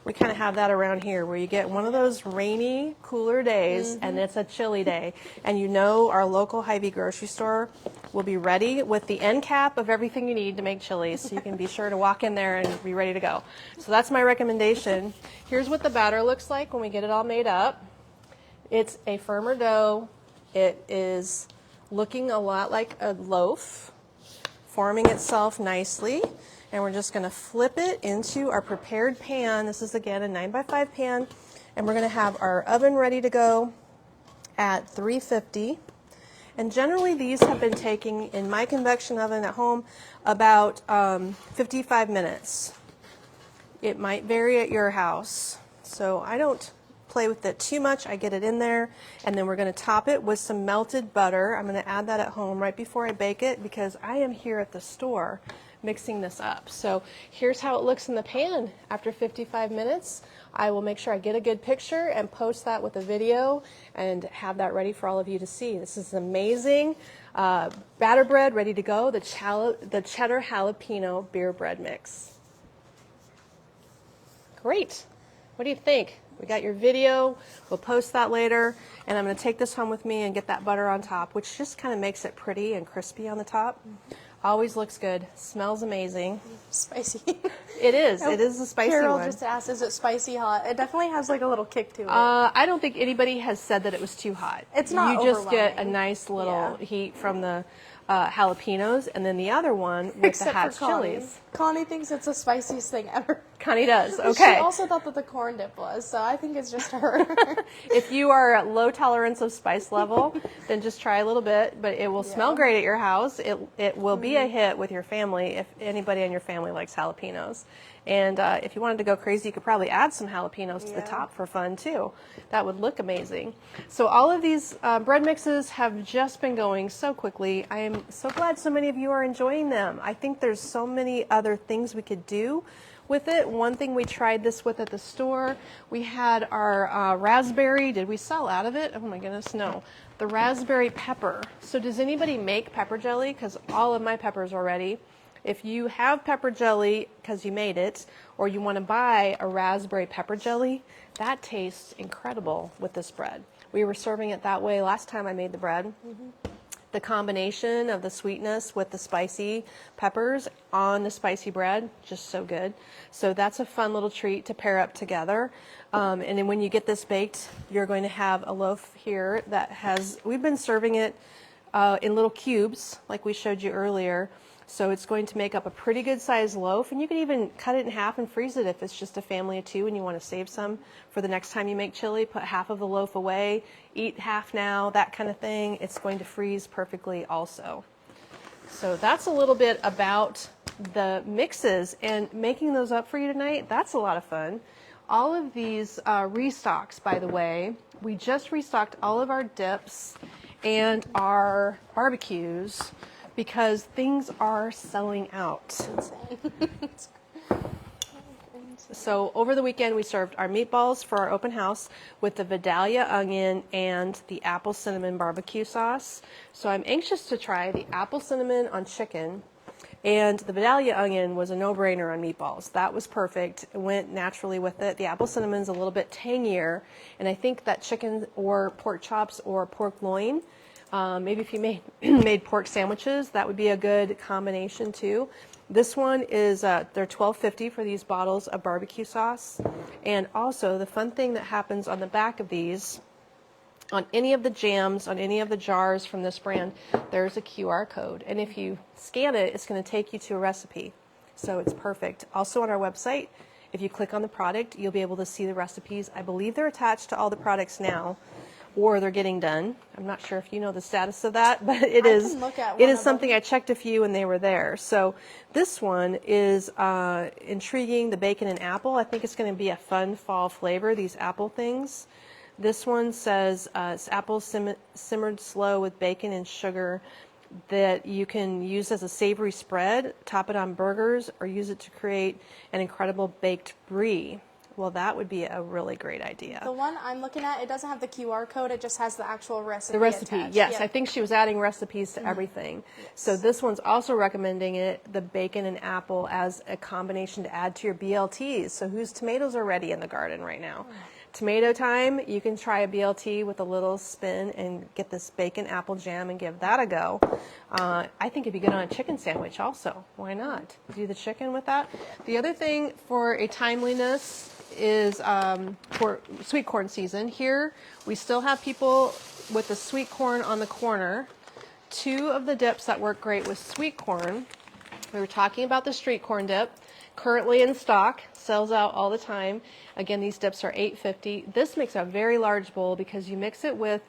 We kind of have that around here where you get one of those rainy, cooler days and it's a chilly day. And you know our local Hy-Vee grocery store will be ready with the end cap of everything you need to make chili. So you can be sure to walk in there and be ready to go. So that's my recommendation. Here's what the batter looks like when we get it all made up. It's a firmer dough. It is looking a lot like a loaf, forming itself nicely. And we're just going to flip it into our prepared pan. This is, again, a 9x5 pan. And we're going to have our oven ready to go at 350. And generally, these have been taking, in my convection oven at home, about 55 minutes. It might vary at your house. So I don't play with it too much. I get it in there. And then we're going to top it with some melted butter. I'm going to add that at home right before I bake it because I am here at the store mixing this up. So here's how it looks in the pan after 55 minutes. I will make sure I get a good picture and post that with a video and have that ready for all of you to see. This is amazing batter bread ready to go, the cheddar jalapeno beer bread mix. Great. What do you think? We got your video. We'll post that later. And I'm going to take this home with me and get that butter on top, which just kind of makes it pretty and crispy on the top. Always looks good. Smells amazing. Spicy. It is. It is a spicy Carol one. just asked, is it spicy hot? It definitely has like a little kick to it. I don't think anybody has said that it was too hot. It's not You just get a overwhelming. nice little Yeah. heat from the jalapenos, and then the other one with Except the hot for Connie. chilies. Connie thinks it's the spiciest thing ever. Connie does. She Okay. also thought that the corn dip was, so I think it's just her. If you are at low tolerance of spice level, then just try a little bit, but it will smell great at your house. It will be a hit with your family if anybody in your family likes jalapenos. And if you wanted to go crazy, you could probably add some jalapenos to the top for fun too. That would look amazing. So all of these bread mixes have just been going so quickly. I am so glad so many of you are enjoying them. I think there's so many other things we could do with it. One thing we tried this with at the store, we had our raspberry. Did we sell out of it? Oh my goodness, no. The raspberry pepper. So does anybody make pepper jelly? Because all of my peppers are ready. If you have pepper jelly because you made it, or you want to buy a raspberry pepper jelly, that tastes incredible with this bread. We were serving it that way last time I made the bread. The combination of the sweetness with the spicy peppers on the spicy bread, just so good. So that's a fun little treat to pair up together. And then when you get this baked, you're going to have a loaf here that has, we've been serving it in little cubes like we showed you earlier. So it's going to make up a pretty good sized loaf, and you can even cut it in half and freeze it if it's just a family of two and you want to save some for the next time you make chili. Put half of the loaf away, eat half now, that kind of thing. It's going to freeze perfectly also. So that's a little bit about the mixes and making those up for you tonight. That's a lot of fun. All of these restocks, by the way, we just restocked all of our dips and our barbecues, because things are selling out. So over the weekend, we served our meatballs for our open house with the Vidalia onion and the apple cinnamon barbecue sauce. So I'm anxious to try the apple cinnamon on chicken, and the Vidalia onion was a no-brainer on meatballs. That was perfect. It went naturally with it. The apple cinnamon's a little bit tangier, and I think that chicken or pork chops or pork loin, maybe if you made pork sandwiches, that would be a good combination too. This one is, they're $12.50 for these bottles of barbecue sauce. And also the fun thing that happens on the back of these On any of the jams, on any of the jars from this brand, there's a QR code. And if you scan it, it's going to take you to a recipe. So it's perfect. Also on our website, if you click on the product, you'll be able to see the recipes. I believe they're attached to all the products now, or they're getting done. I'm not sure if you know the status of that, but it I is can look at it one is of something them. I checked a few and they were there. So this one is intriguing, the bacon and apple. I think it's going to be a fun fall flavor, these apple things. This one says it's apple simmered slow with bacon and sugar that you can use as a savory spread, top it on burgers, or use it to create an incredible baked brie. Well, that would be a really great idea. The one I'm looking at, it doesn't have the QR code. It just has the actual recipe. The recipe, attached. yes. Yeah. I think she was adding recipes to everything. So this one's also recommending it, the bacon and apple, as a combination to add to your BLTs. So whose tomatoes are ready in the garden right now? Tomato time, you can try a BLT with a little spin and get this bacon apple jam and give that a go. I think it'd be good on a chicken sandwich also. Why not? Do the chicken with that. The other thing for a timeliness is for sweet corn season. Here we still have people with the sweet corn on the corner. Two of the dips that work great with sweet corn. We were talking about the street corn dip, currently in stock, sells out all the time. Again, these dips are $8.50. This makes a very large bowl because you mix it with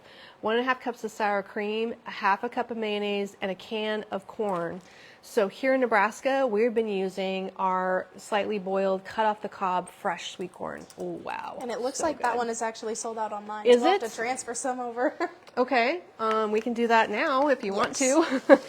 1.5 cups of sour cream, a half a cup of mayonnaise, and a can of corn. So here in Nebraska, we've been using our slightly boiled, cut off the cob, fresh sweet corn. Oh, wow. And it looks So like that good. one is actually sold out online. Is We'll it? have to transfer some over. Okay, we can do that now if you want Yes. to.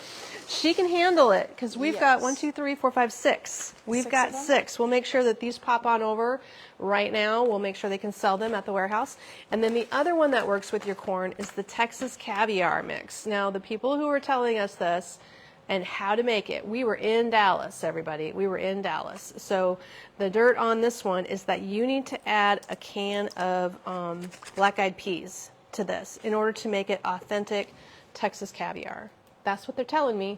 She can handle it because we've got Yes. 1, 2, 3, 4, 5, 6. We've Six got of them? 6. We'll make sure that these pop on over right now. We'll make sure they can sell them at the warehouse. And then the other one that works with your corn is the Texas caviar mix. Now, the people who were telling us this and how to make it, we were in Dallas, everybody. We were in Dallas. So the dirt on this one is that you need to add a can of black-eyed peas to this in order to make it authentic Texas caviar. That's what they're telling me.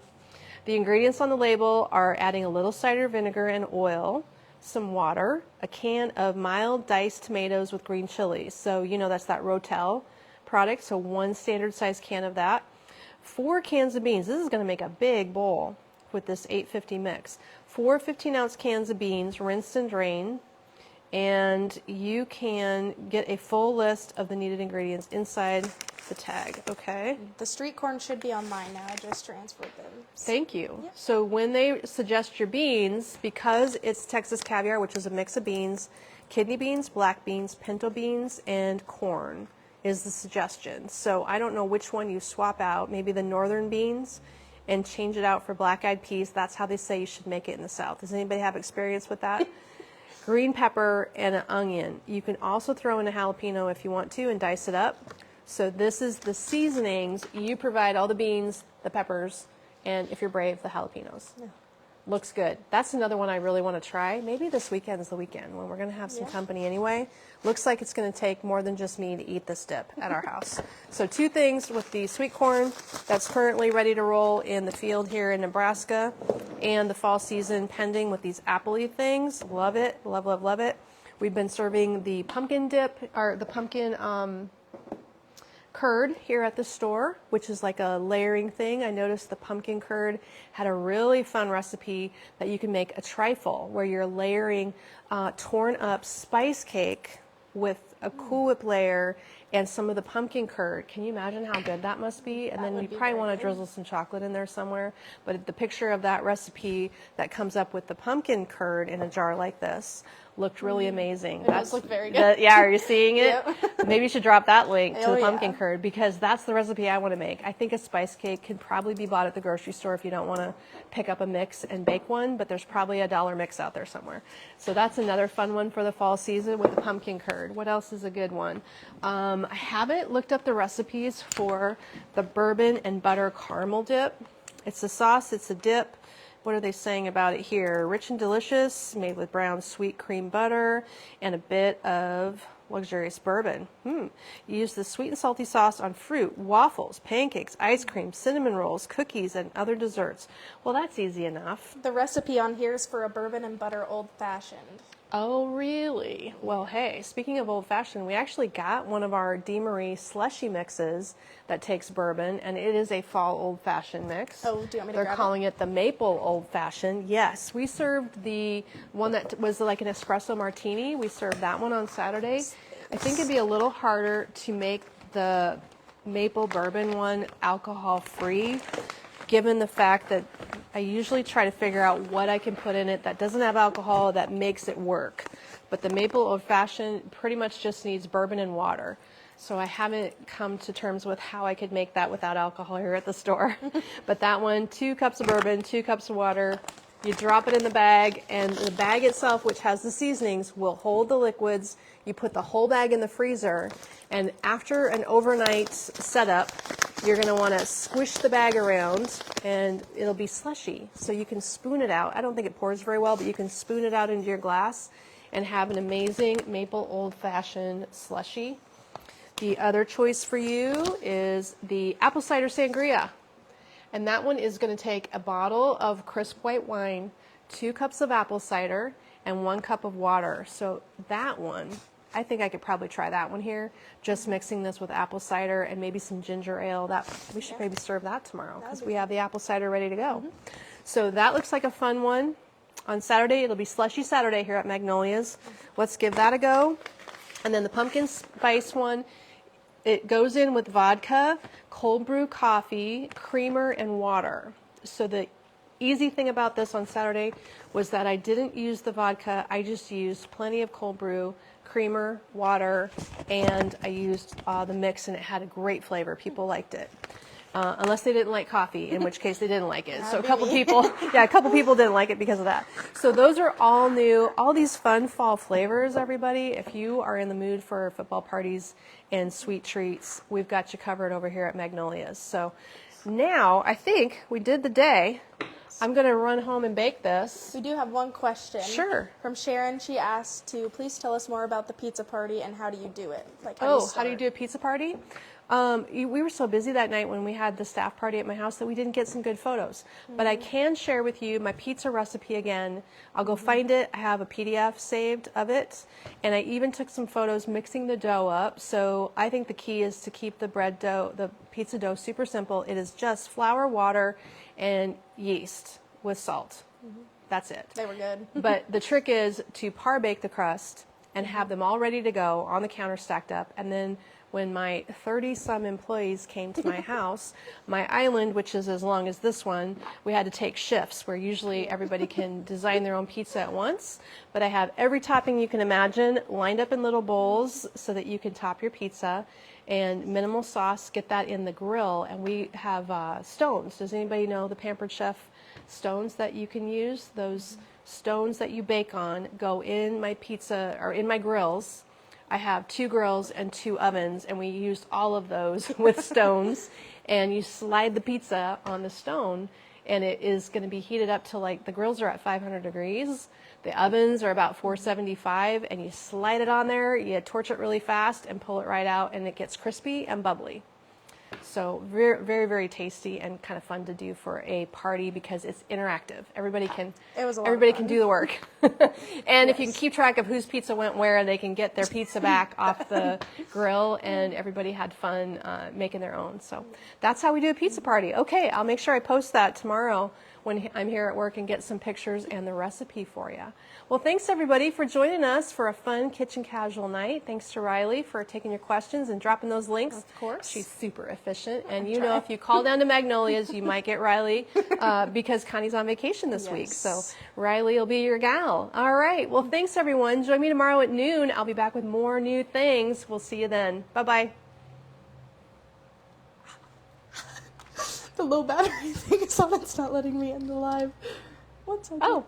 The ingredients on the label are adding a little cider vinegar and oil, some water, a can of mild diced tomatoes with green chilies. So, you know, that's that Rotel product. So 1 standard size can of that. 4 cans of beans. This is going to make a big bowl with this $8.50 mix. 4 15-ounce cans of beans, rinsed and drained. And you can get a full list of the needed ingredients inside the tag, okay? The street corn should be online now. I just transferred them. Thank you. Yep. So when they suggest your beans, because it's Texas caviar, which is a mix of beans, kidney beans, black beans, pinto beans, and corn is the suggestion. So I don't know which one you swap out, maybe the northern beans, and change it out for black-eyed peas. That's how they say you should make it in the South. Does anybody have experience with that? Green pepper and an onion. You can also throw in a jalapeno if you want to and dice it up. So this is the seasonings. You provide all the beans, the peppers, and if you're brave, the jalapenos. Yeah. Looks good. That's another one I really want to try. Maybe this weekend is the weekend when we're going to have some company anyway. Looks like it's going to take more than just me to eat this dip at our house. So 2 things with the sweet corn that's currently ready to roll in the field here in Nebraska, and the fall season pending with these appley things. Love it. Love, love, love it. We've been serving the pumpkin dip, or the pumpkin curd here at the store, which is like a layering thing. I noticed the pumpkin curd had a really fun recipe that you can make a trifle where you're layering torn up spice cake with a Cool Whip layer and some of the pumpkin curd. Can you imagine how good that must be? And then you probably want to drizzle some chocolate in there somewhere. But the picture of that recipe that comes up with the pumpkin curd in a jar like this looked really amazing. It does look very good. Yeah, are you seeing it? Yep. Maybe you should drop that link to Oh, the pumpkin yeah. curd, because that's the recipe I want to make. I think a spice cake can probably be bought at the grocery store if you don't want to pick up a mix and bake one, but there's probably a $1 mix out there somewhere. So that's another fun one for the fall season with the pumpkin curd. What else is a good one? I haven't looked up the recipes for the bourbon and butter caramel dip. It's a sauce, it's a dip. What are they saying about it here? Rich and delicious, made with brown sweet cream butter and a bit of luxurious bourbon. You use the sweet and salty sauce on fruit, waffles, pancakes, ice cream, cinnamon rolls, cookies, and other desserts. Well, that's easy enough. The recipe on here is for a bourbon and butter old fashioned. Oh, really? Well, hey, speaking of old fashioned, we actually got one of our DeMarie slushy mixes that takes bourbon, and it is a fall old fashioned mix. Oh, do you want me to They're grab calling it the maple old fashioned. Yes, we served the one that was like an espresso martini. We served that one on Saturday. I think it'd be a little harder to make the maple bourbon one alcohol free, given the fact that I usually try to figure out what I can put in it that doesn't have alcohol that makes it work. But the maple old fashioned pretty much just needs bourbon and water. So I haven't come to terms with how I could make that without alcohol here at the store. But that one, 2 cups of bourbon, 2 cups of water. You drop it in the bag, and the bag itself, which has the seasonings, will hold the liquids. You put the whole bag in the freezer, and after an overnight setup, you're going to want to squish the bag around, and it'll be slushy. So you can spoon it out. I don't think it pours very well, but you can spoon it out into your glass and have an amazing maple old-fashioned slushy. The other choice for you is the apple cider sangria. And that one is going to take a bottle of crisp white wine, 2 cups of apple cider, and 1 cup of water. So that one, I think I could probably try that one here, just mixing this with apple cider and maybe some ginger ale. That we should maybe serve that tomorrow because we have the apple cider ready to go. So that looks like a fun one. On Saturday, it'll be Slushy Saturday here at Magnolia's. Let's give that a go. And then the pumpkin spice one, it goes in with vodka, cold brew coffee, creamer, and water. So the easy thing about this on Saturday was that I didn't use the vodka. I just used plenty of cold brew, creamer, water, and I used the mix, and it had a great flavor. People liked it. Unless they didn't like coffee, in which case they didn't like it. So a couple people didn't like it because of that. So those are all new, all these fun fall flavors, everybody. If you are in the mood for football parties and sweet treats, we've got you covered over here at Magnolia's. So now I think we did the day. I'm going to run home and bake this. We do have one question. Sure. From Sharon. She asked to please tell us more about the pizza party and how do you do it? Like How do you do a pizza party? We were so busy that night when we had the staff party at my house that we didn't get some good photos. But I can share with you my pizza recipe again. I'll go find it. I have a PDF saved of it. And I even took some photos mixing the dough up. So I think the key is to keep the pizza dough super simple. It is just flour, water, and yeast with salt. That's it. They were good. But the trick is to par bake the crust and have them all ready to go on the counter stacked up. And then when my 30-some employees came to my house, my island, which is as long as this one, we had to take shifts where usually everybody can design their own pizza at once. But I have every topping you can imagine lined up in little bowls so that you can top your pizza. And minimal sauce, get that in the grill. And we have stones. Does anybody know the Pampered Chef stones that you can use? Those stones that you bake on go in my pizza or in my grills. I have 2 grills and 2 ovens, and we used all of those with stones. And you slide the pizza on the stone, and it is going to be heated up to like the grills are at 500 degrees. The ovens are about 475, and you slide it on there. You torch it really fast and pull it right out, and it gets crispy and bubbly. So very, very, very tasty and kind of fun to do for a party because it's interactive. Everybody can do the work. And if you can keep track of whose pizza went where, they can get their pizza back off the grill, and everybody had fun making their own. So that's how we do a pizza party. Okay, I'll make sure I post that tomorrow when I'm here at work and get some pictures and the recipe for you. Well, thanks everybody for joining us for a fun kitchen casual night. Thanks to Riley for taking your questions and dropping those links. Of course. She's super efficient. And you know, if you call down to Magnolia's, you might get Riley because Connie's on vacation this week. So Riley will be your gal. All right. Well, thanks everyone. Join me tomorrow at noon. I'll be back with more new things. We'll see you then. Bye-bye. The low battery thing is on. It's not letting me end the live. What's on? Oh.